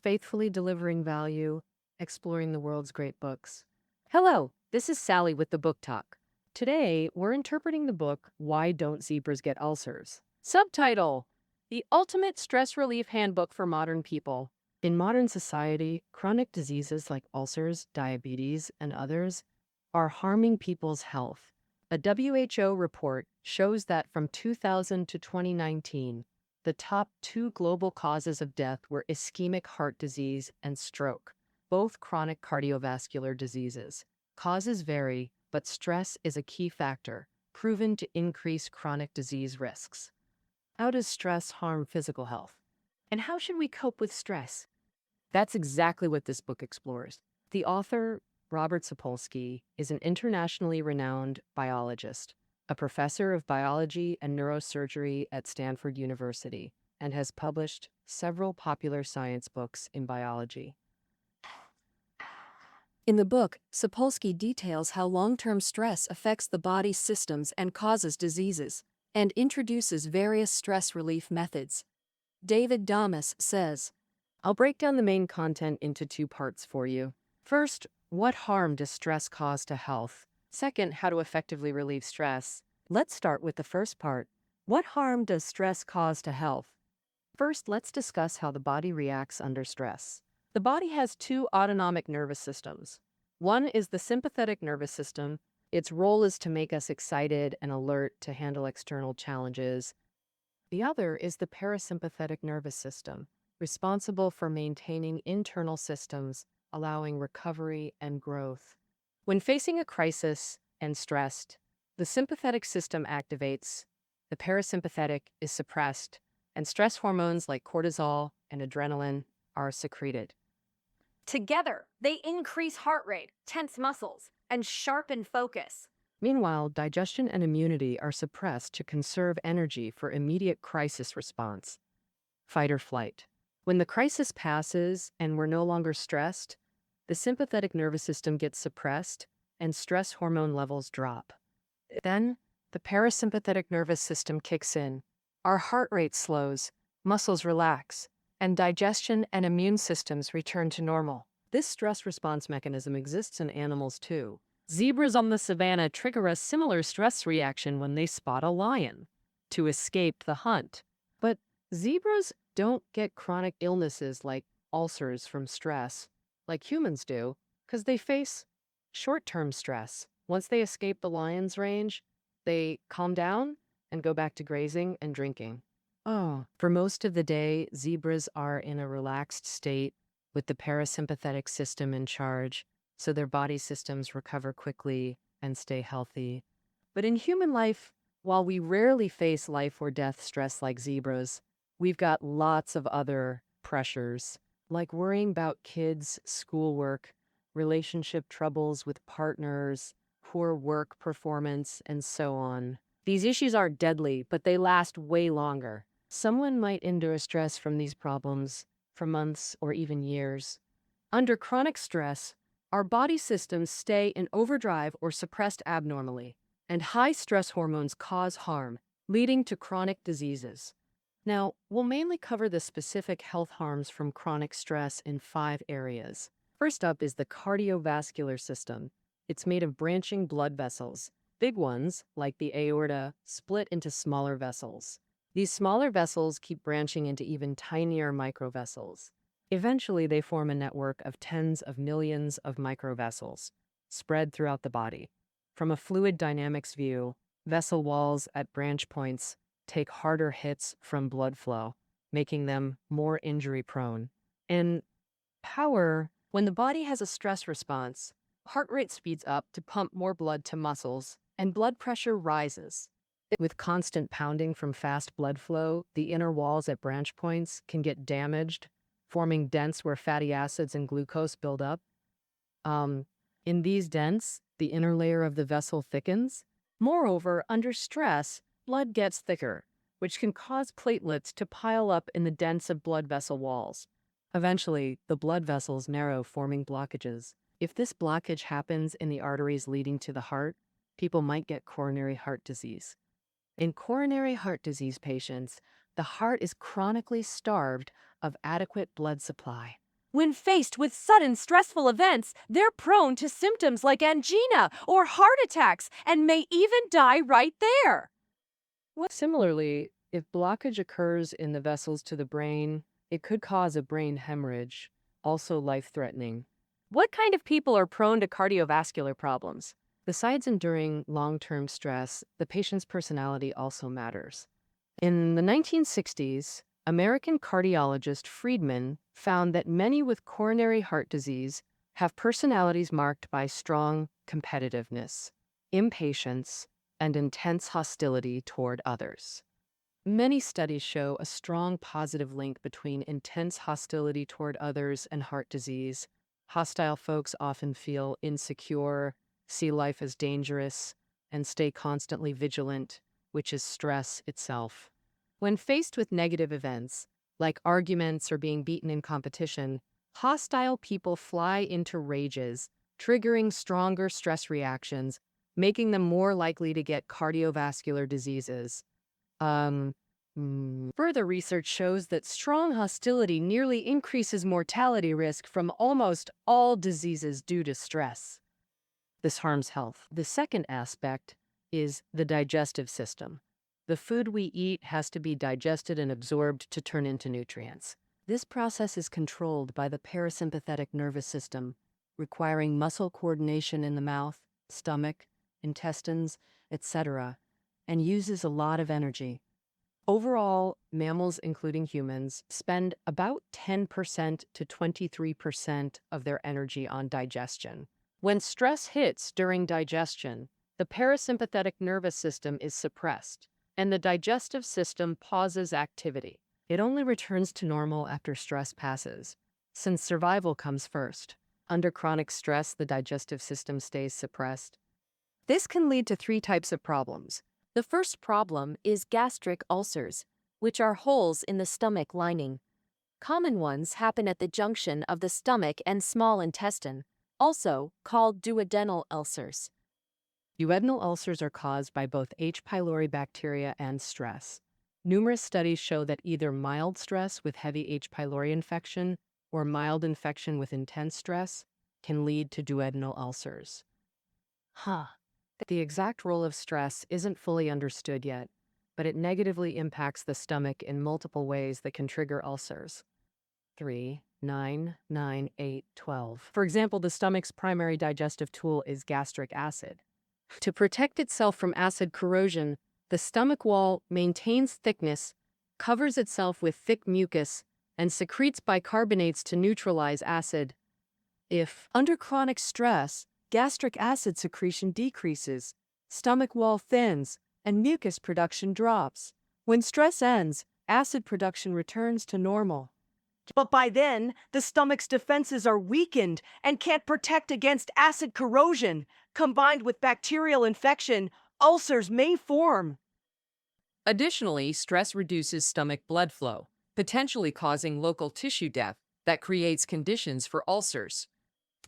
faithfully delivering value, exploring the world's great books. Hello, this is Sally with the Book Talk. Today, we're interpreting the book Why Don't Zebras Get Ulcers? Subtitle: The Ultimate Stress Relief Handbook for Modern People. In modern society, chronic diseases like ulcers, diabetes, and others are harming people's health. A WHO report shows that from 2000 to 2019, the top two global causes of death were ischemic heart disease and stroke, both chronic cardiovascular diseases. Causes vary, but stress is a key factor, proven to increase chronic disease risks. How does stress harm physical health? And how should we cope with stress? That's exactly what this book explores. The author, Robert Sapolsky, is an internationally renowned biologist, a professor of biology and neurosurgery at Stanford University, and has published several popular science books in biology. In the book, Sapolsky details how long-term stress affects the body's systems and causes diseases, and introduces various stress relief methods. David Damas says, I'll break down the main content into two parts for you. First, what harm does stress cause to health? Second, how to effectively relieve stress. Let's start with the first part. What harm does stress cause to health? First, let's discuss how the body reacts under stress. The body has two autonomic nervous systems. One is the sympathetic nervous system. Its role is to make us excited and alert to handle external challenges. The other is the parasympathetic nervous system, responsible for maintaining internal systems, allowing recovery and growth. When facing a crisis and stressed, the sympathetic system activates, the parasympathetic is suppressed, and stress hormones like cortisol and adrenaline are secreted. Together, they increase heart rate, tense muscles, and sharpen focus. Meanwhile, digestion and immunity are suppressed to conserve energy for immediate crisis response. Fight or flight. When the crisis passes and we're no longer stressed, the sympathetic nervous system gets suppressed and stress hormone levels drop. Then, the parasympathetic nervous system kicks in. Our heart rate slows, muscles relax, and digestion and immune systems return to normal. This stress response mechanism exists in animals too. Zebras on the savanna trigger a similar stress reaction when they spot a lion to escape the hunt. But zebras don't get chronic illnesses like ulcers from stress, like humans do, because they face short-term stress. Once they escape the lion's range, they calm down and go back to grazing and drinking. For most of the day, zebras are in a relaxed state with the parasympathetic system in charge, so their body systems recover quickly and stay healthy. But in human life, while we rarely face life or death stress like zebras, we've got lots of other pressures, like worrying about kids' schoolwork, relationship troubles with partners, poor work performance, and so on. These issues aren't deadly, but they last way longer. Someone might endure stress from these problems for months or even years. Under chronic stress, our body systems stay in overdrive or suppressed abnormally, and high stress hormones cause harm, leading to chronic diseases. Now, we'll mainly cover the specific health harms from chronic stress in 5 areas. First up is the cardiovascular system. It's made of branching blood vessels. Big ones, like the aorta, split into smaller vessels. These smaller vessels keep branching into even tinier microvessels. Eventually, they form a network of tens of millions of microvessels, spread throughout the body. From a fluid dynamics view, vessel walls at branch points take harder hits from blood flow, making them more injury-prone. In power, when the body has a stress response, heart rate speeds up to pump more blood to muscles, and blood pressure rises. With constant pounding from fast blood flow, the inner walls at branch points can get damaged, forming dents where fatty acids and glucose build up. In these dents, the inner layer of the vessel thickens. Moreover, under stress, blood gets thicker, which can cause platelets to pile up in the dents of blood vessel walls. Eventually, the blood vessels narrow, forming blockages. If this blockage happens in the arteries leading to the heart, people might get coronary heart disease. In coronary heart disease patients, the heart is chronically starved of adequate blood supply. When faced with sudden stressful events, they're prone to symptoms like angina or heart attacks and may even die right there. Similarly, if blockage occurs in the vessels to the brain, it could cause a brain hemorrhage, also life-threatening. What kind of people are prone to cardiovascular problems? Besides enduring long-term stress, the patient's personality also matters. In the 1960s, American cardiologist Friedman found that many with coronary heart disease have personalities marked by strong competitiveness, impatience, and intense hostility toward others. Many studies show a strong positive link between intense hostility toward others and heart disease. Hostile folks often feel insecure, see life as dangerous, and stay constantly vigilant, which is stress itself. When faced with negative events, like arguments or being beaten in competition, hostile people fly into rages, triggering stronger stress reactions, making them more likely to get cardiovascular diseases. Further research shows that strong hostility nearly increases mortality risk from almost all diseases due to stress. This harms health. The second aspect is the digestive system. The food we eat has to be digested and absorbed to turn into nutrients. This process is controlled by the parasympathetic nervous system, requiring muscle coordination in the mouth, stomach, intestines, etc., and uses a lot of energy. Overall, mammals, including humans, spend about 10% to 23% of their energy on digestion. When stress hits during digestion, the parasympathetic nervous system is suppressed, and the digestive system pauses activity. It only returns to normal after stress passes, since survival comes first. Under chronic stress, the digestive system stays suppressed. This can lead to three types of problems. The first problem is gastric ulcers, which are holes in the stomach lining. Common ones happen at the junction of the stomach and small intestine, also called duodenal ulcers. Duodenal ulcers are caused by both H. pylori bacteria and stress. Numerous studies show that either mild stress with heavy H. pylori infection or mild infection with intense stress can lead to duodenal ulcers. The exact role of stress isn't fully understood yet, but it negatively impacts the stomach in multiple ways that can trigger ulcers. 3, 9, 9, 8, 12. For example, the stomach's primary digestive tool is gastric acid. To protect itself from acid corrosion, the stomach wall maintains thickness, covers itself with thick mucus, and secretes bicarbonates to neutralize acid. If, under chronic stress, gastric acid secretion decreases, stomach wall thins, and mucus production drops. When stress ends, acid production returns to normal. But by then, the stomach's defenses are weakened and can't protect against acid corrosion. Combined with bacterial infection, ulcers may form. Additionally, stress reduces stomach blood flow, potentially causing local tissue death that creates conditions for ulcers.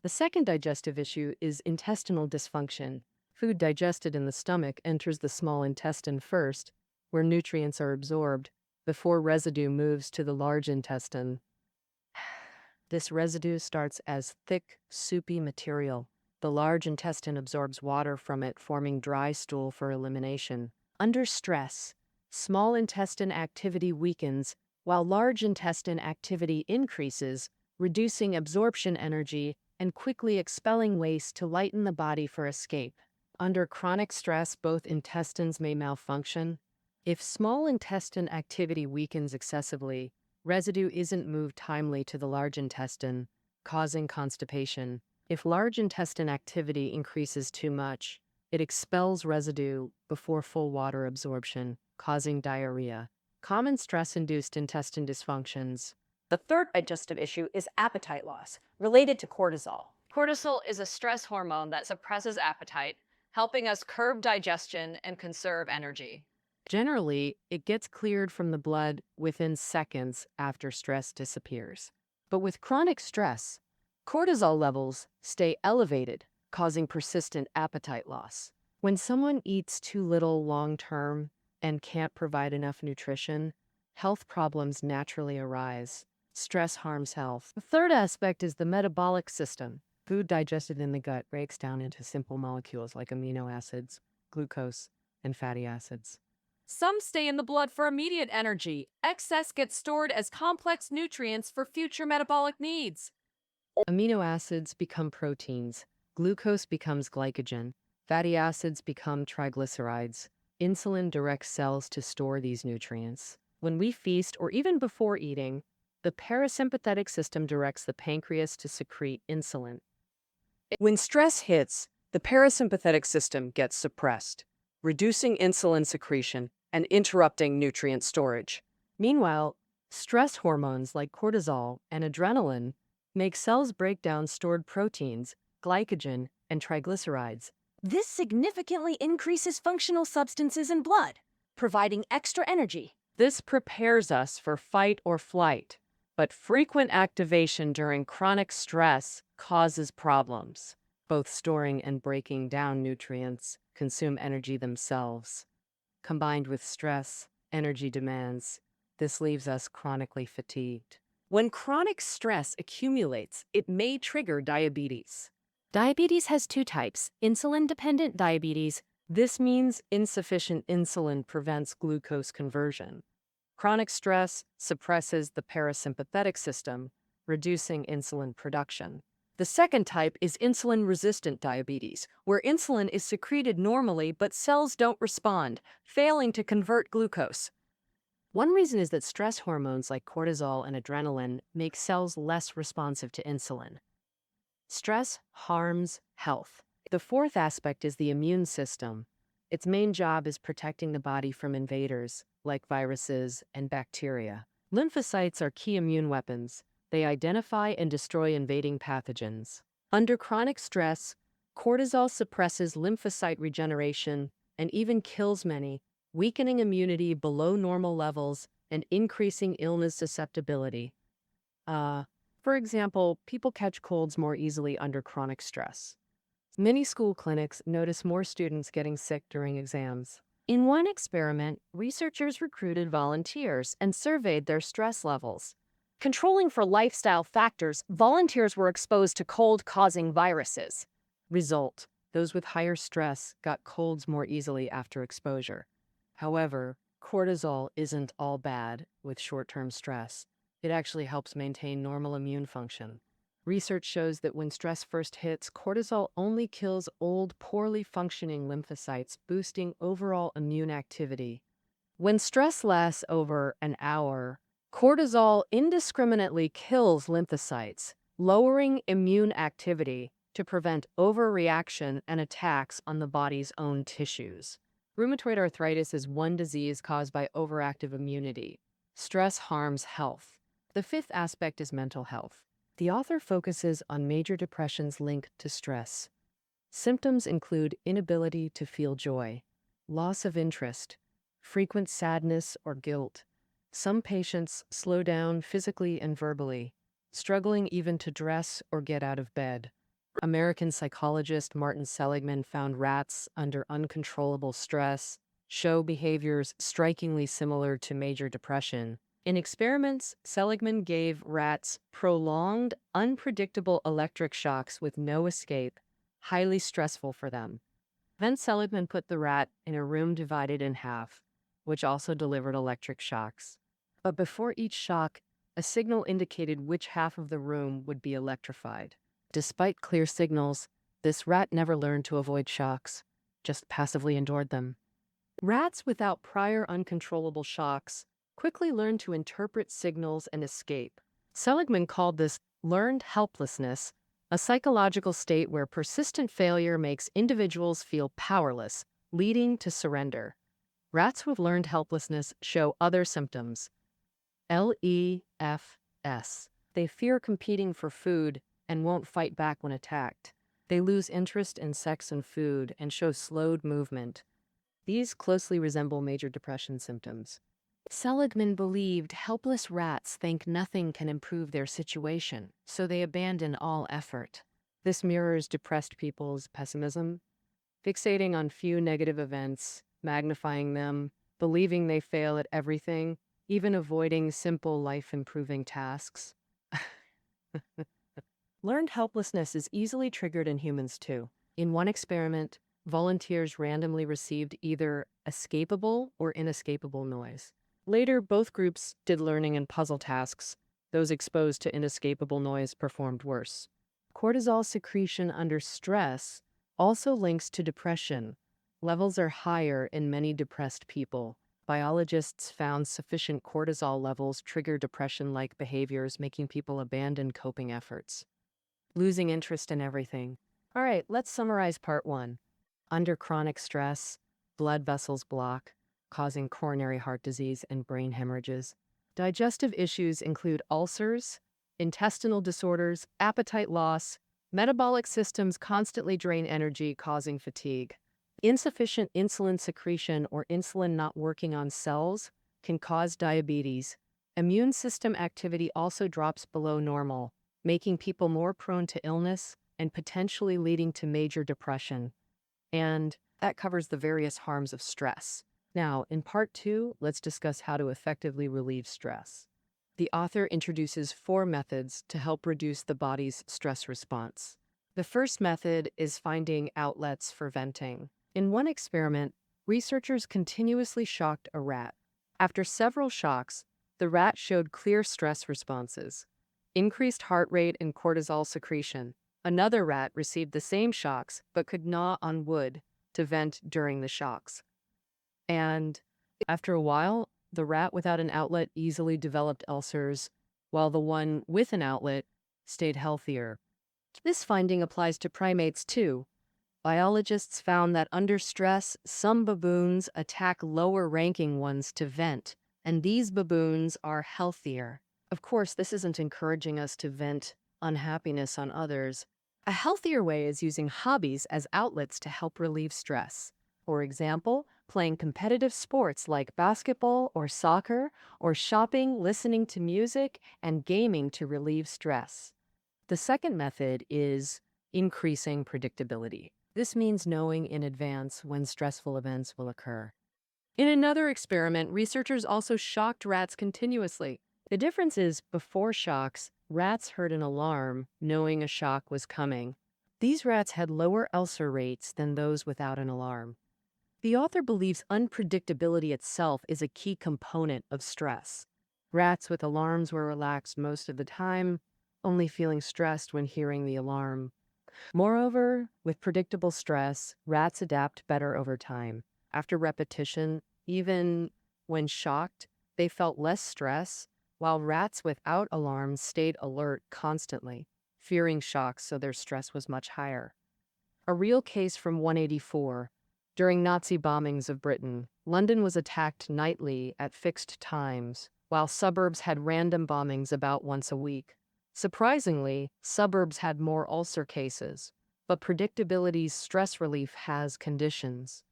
The second digestive issue is intestinal dysfunction. Food digested in the stomach enters the small intestine first, where nutrients are absorbed, before residue moves to the large intestine. This residue starts as thick, soupy material. The large intestine absorbs water from it, forming dry stool for elimination. Under stress, small intestine activity weakens, while large intestine activity increases, reducing absorption energy and quickly expelling waste to lighten the body for escape. Under chronic stress, both intestines may malfunction. If small intestine activity weakens excessively, residue isn't moved timely to the large intestine, causing constipation. If large intestine activity increases too much, it expels residue before full water absorption, causing diarrhea. Common stress-induced intestine dysfunctions. The third digestive issue is appetite loss, related to cortisol. Cortisol is a stress hormone that suppresses appetite, helping us curb digestion and conserve energy. Generally, it gets cleared from the blood within seconds after stress disappears. But with chronic stress, cortisol levels stay elevated, causing persistent appetite loss. When someone eats too little long-term and can't provide enough nutrition, health problems naturally arise. Stress harms health. The third aspect is the metabolic system. Food digested in the gut breaks down into simple molecules like amino acids, glucose, and fatty acids. Some stay in the blood for immediate energy. Excess gets stored as complex nutrients for future metabolic needs. Amino acids become proteins, glucose becomes glycogen, fatty acids become triglycerides. Insulin directs cells to store these nutrients. When we feast or even before eating, the parasympathetic system directs the pancreas to secrete insulin. When stress hits, the parasympathetic system gets suppressed, reducing insulin secretion and interrupting nutrient storage. Meanwhile, stress hormones like cortisol and adrenaline make cells break down stored proteins, glycogen, and triglycerides. This significantly increases functional substances in blood, providing extra energy. This prepares us for fight or flight, but frequent activation during chronic stress causes problems. Both storing and breaking down nutrients consume energy themselves. Combined with stress, energy demands. This leaves us chronically fatigued. When chronic stress accumulates, it may trigger diabetes. Diabetes has two types: insulin-dependent diabetes. This means insufficient insulin prevents glucose conversion. Chronic stress suppresses the parasympathetic system, reducing insulin production. The second type is insulin-resistant diabetes, where insulin is secreted normally but cells don't respond, failing to convert glucose. One reason is that stress hormones like cortisol and adrenaline make cells less responsive to insulin. Stress harms health. The fourth aspect is the immune system. Its main job is protecting the body from invaders, like viruses and bacteria. Lymphocytes are key immune weapons. They identify and destroy invading pathogens. Under chronic stress, cortisol suppresses lymphocyte regeneration and even kills many, weakening immunity below normal levels and increasing illness susceptibility. For example, people catch colds more easily under chronic stress. Many school clinics notice more students getting sick during exams. In one experiment, researchers recruited volunteers and surveyed their stress levels. Controlling for lifestyle factors, volunteers were exposed to cold-causing viruses. Result: those with higher stress got colds more easily after exposure. However, cortisol isn't all bad with short-term stress. It actually helps maintain normal immune function. Research shows that when stress first hits, cortisol only kills old, poorly functioning lymphocytes, boosting overall immune activity. When stress lasts over an hour, cortisol indiscriminately kills lymphocytes, lowering immune activity to prevent overreaction and attacks on the body's own tissues. Rheumatoid arthritis is one disease caused by overactive immunity. Stress harms health. The fifth aspect is mental health. The author focuses on major depressions linked to stress. Symptoms include inability to feel joy, loss of interest, frequent sadness or guilt. Some patients slow down physically and verbally, struggling even to dress or get out of bed. American psychologist Martin Seligman found rats under uncontrollable stress show behaviors strikingly similar to major depression. In experiments, Seligman gave rats prolonged, unpredictable electric shocks with no escape, highly stressful for them. Then Seligman put the rat in a room divided in half, which also delivered electric shocks. But before each shock, a signal indicated which half of the room would be electrified. Despite clear signals, this rat never learned to avoid shocks, just passively endured them. Rats without prior uncontrollable shocks quickly learn to interpret signals and escape. Seligman called this learned helplessness, a psychological state where persistent failure makes individuals feel powerless, leading to surrender. Rats who have learned helplessness show other symptoms. LEFS. They fear competing for food and won't fight back when attacked. They lose interest in sex and food and show slowed movement. These closely resemble major depression symptoms. Seligman believed helpless rats think nothing can improve their situation, so they abandon all effort. This mirrors depressed people's pessimism, fixating on few negative events, magnifying them, believing they fail at everything, even avoiding simple life-improving tasks. Learned helplessness is easily triggered in humans too. In one experiment, volunteers randomly received either escapable or inescapable noise. Later, both groups did learning and puzzle tasks. Those exposed to inescapable noise performed worse. Cortisol secretion under stress also links to depression. Levels are higher in many depressed people. Biologists found sufficient cortisol levels trigger depression-like behaviors, making people abandon coping efforts. Losing interest in everything. All right, let's summarize part 1. Under chronic stress, blood vessels block, causing coronary heart disease and brain hemorrhages. Digestive issues include ulcers, intestinal disorders, appetite loss. Metabolic systems constantly drain energy, causing fatigue. Insufficient insulin secretion or insulin not working on cells can cause diabetes. Immune system activity also drops below normal, making people more prone to illness and potentially leading to major depression. And that covers the various harms of stress. Now, in part 2, let's discuss how to effectively relieve stress. The author introduces 4 methods to help reduce the body's stress response. The first method is finding outlets for venting. In one experiment, researchers continuously shocked a rat. After several shocks, the rat showed clear stress responses, increased heart rate and cortisol secretion. Another rat received the same shocks but could gnaw on wood to vent during the shocks. And after a while, the rat without an outlet easily developed ulcers, while the one with an outlet stayed healthier. This finding applies to primates too. Biologists found that under stress, some baboons attack lower-ranking ones to vent, and these baboons are healthier. Of course, this isn't encouraging us to vent unhappiness on others. A healthier way is using hobbies as outlets to help relieve stress. For example, playing competitive sports like basketball or soccer, or shopping, listening to music, and gaming to relieve stress. The second method is increasing predictability. This means knowing in advance when stressful events will occur. In another experiment, researchers also shocked rats continuously. The difference is, before shocks, rats heard an alarm, knowing a shock was coming. These rats had lower ulcer rates than those without an alarm. The author believes unpredictability itself is a key component of stress. Rats with alarms were relaxed most of the time, only feeling stressed when hearing the alarm. Moreover, with predictable stress, rats adapt better over time. After repetition, even when shocked, they felt less stress, while rats without alarms stayed alert constantly, fearing shocks, so their stress was much higher. A real case from 184. During Nazi bombings of Britain, London was attacked nightly at fixed times, while suburbs had random bombings about once a week. Surprisingly, suburbs had more ulcer cases, but predictability's stress relief has conditions.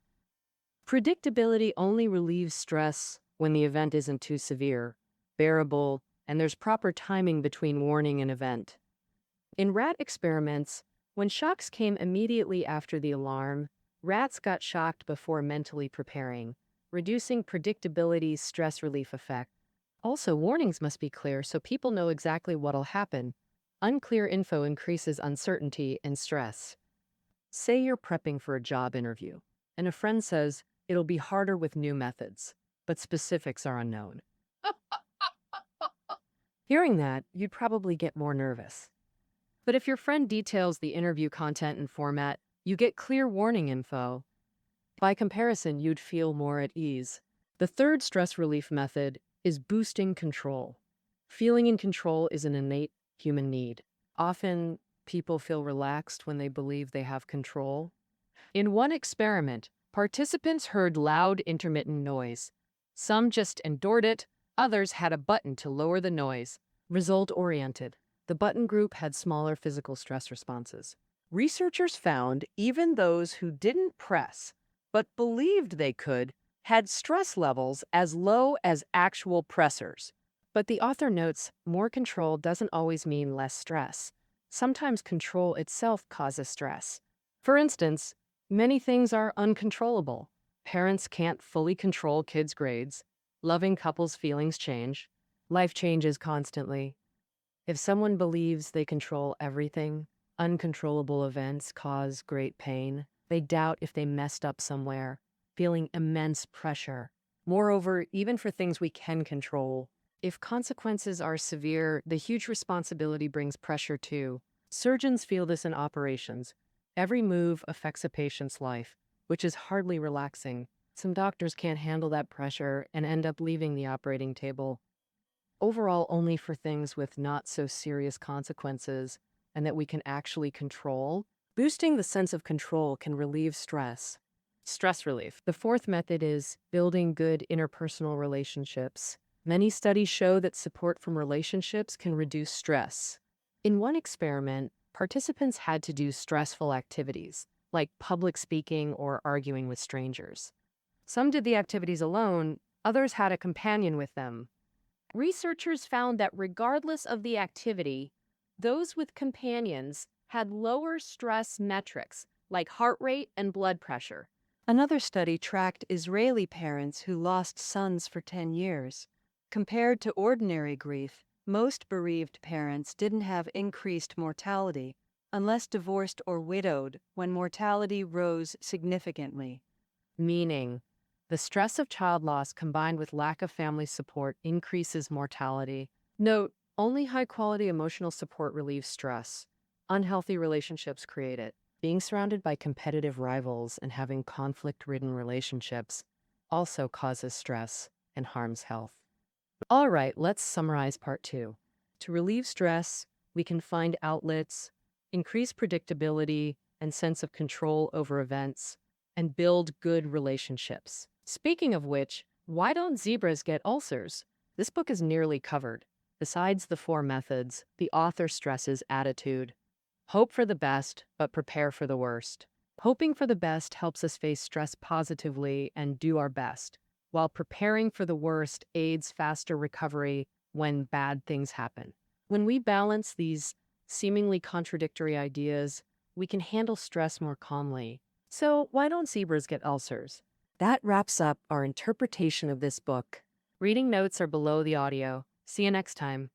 Predictability only relieves stress when the event isn't too severe, bearable, and there's proper timing between warning and event. In rat experiments, when shocks came immediately after the alarm, rats got shocked before mentally preparing, reducing predictability's stress relief effect. Also, warnings must be clear so people know exactly what'll happen. Unclear info increases uncertainty and stress. Say you're prepping for a job interview, and a friend says it'll be harder with new methods, but specifics are unknown. Hearing that, you'd probably get more nervous. But if your friend details the interview content and format, you get clear warning info. By comparison, you'd feel more at ease. The third stress relief method is boosting control. Feeling in control is an innate human need. Often, people feel relaxed when they believe they have control. In one experiment, participants heard loud, intermittent noise. Some just endured it, others had a button to lower the noise. Result-oriented. The button group had smaller physical stress responses. Researchers found even those who didn't press, but believed they could, had stress levels as low as actual pressers. But the author notes more control doesn't always mean less stress. Sometimes control itself causes stress. For instance, many things are uncontrollable. Parents can't fully control kids' grades. Loving couples' feelings change. Life changes constantly. If someone believes they control everything, uncontrollable events cause great pain. They doubt if they messed up somewhere, feeling immense pressure. Moreover, even for things we can control, if consequences are severe, the huge responsibility brings pressure too. Surgeons feel this in operations. Every move affects a patient's life, which is hardly relaxing. Some doctors can't handle that pressure and end up leaving the operating table. Overall, only for things with not so serious consequences and that we can actually control. Boosting the sense of control can relieve stress. Stress relief. The fourth method is building good interpersonal relationships. Many studies show that support from relationships can reduce stress. In one experiment, participants had to do stressful activities, like public speaking or arguing with strangers. Some did the activities alone, others had a companion with them. Researchers found that regardless of the activity, those with companions had lower stress metrics like heart rate and blood pressure. Another study tracked Israeli parents who lost sons for 10 years. Compared to ordinary grief, most bereaved parents didn't have increased mortality, unless divorced or widowed, when mortality rose significantly. Meaning, the stress of child loss combined with lack of family support increases mortality. Note, only high-quality emotional support relieves stress. Unhealthy relationships create it. Being surrounded by competitive rivals and having conflict-ridden relationships also causes stress and harms health. All right, let's summarize part 2. To relieve stress, we can find outlets, increase predictability and sense of control over events, and build good relationships. Speaking of which, why don't zebras get ulcers? This book is nearly covered. Besides the 4 methods, the author stresses attitude. Hope for the best, but prepare for the worst. Hoping for the best helps us face stress positively and do our best, while preparing for the worst aids faster recovery when bad things happen. When we balance these seemingly contradictory ideas, we can handle stress more calmly. So, why don't zebras get ulcers? That wraps up our interpretation of this book. Reading notes are below the audio. See you next time.